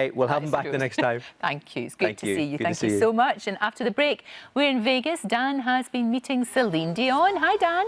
Hey, we'll have him back the next time. Thank you. It's great to see you. Thank you you so much. And after the break, we're in Vegas. Dan has been meeting Céline Dion. Hi, Dan.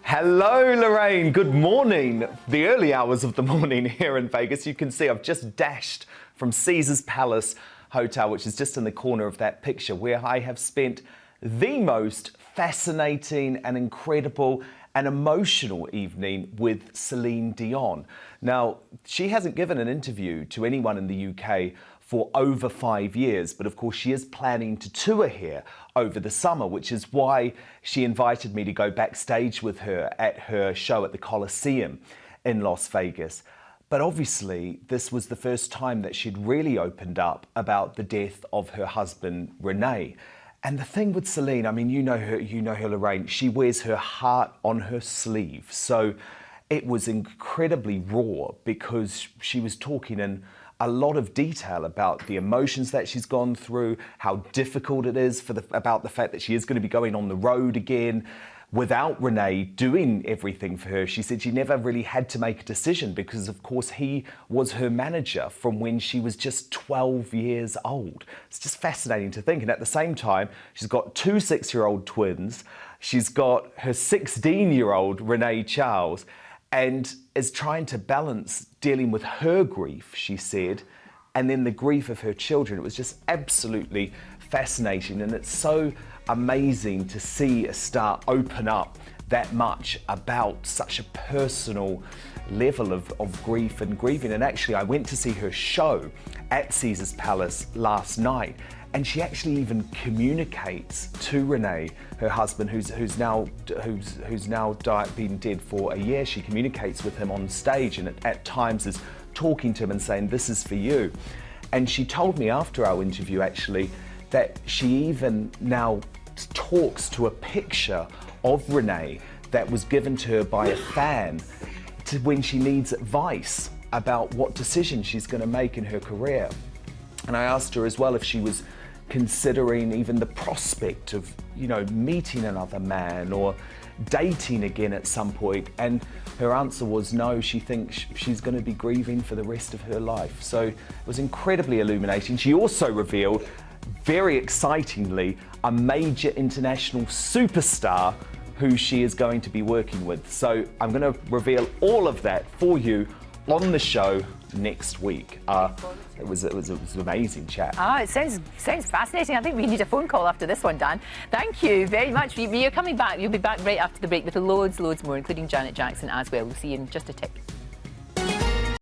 Hello, Lorraine. Good morning. The early hours of the morning here in Vegas. You can see I've just dashed from Caesar's Palace Hotel, which is just in the corner of that picture, where I have spent the most fascinating and incredible and emotional evening with Céline Dion. Now, she hasn't given an interview to anyone in the UK for over 5 years, but of course she is planning to tour here over the summer, which is why she invited me to go backstage with her at her show at the Coliseum in Las Vegas. But obviously, this was the first time that she'd really opened up about the death of her husband, Rene. And the thing with Celine, I mean, you know her, Lorraine, she wears her heart on her sleeve. So it was incredibly raw because she was talking in a lot of detail about the emotions that she's gone through, how difficult it is about the fact that she is going to be going on the road again without Rene doing everything for her. She said she never really had to make a decision because, of course, he was her manager from when she was just 12 years old. It's just fascinating to think. And at the same time, she's got 2 6-year-old twins. She's got her 16-year-old Rene Charles, and is trying to balance dealing with her grief, she said, and then the grief of her children. It was just absolutely fascinating, and it's so amazing to see a star open up that much about such a personal level of grief and grieving. And actually, I went to see her show at Caesar's Palace last night, and she actually even communicates to Rene, her husband, who's now been dead for a year. She communicates with him on stage, and at times is talking to him and saying, "This is for you." And she told me after our interview, actually, that she even now talks to a picture of Rene that was given to her by a fan when she needs advice about what decision she's going to make in her career. And I asked her as well if she was considering even the prospect of, meeting another man or dating again at some point. And her answer was no, she thinks she's going to be grieving for the rest of her life. So it was incredibly illuminating. She also revealed, very excitingly, a major international superstar who she is going to be working with. So I'm going to reveal all of that for you on the show next week. It was an amazing chat. It sounds fascinating. I think we need a phone call after this one, Dan. Thank you very much. You're coming back. You'll be back right after the break with loads more, including Janet Jackson as well. We'll see you in just a tick.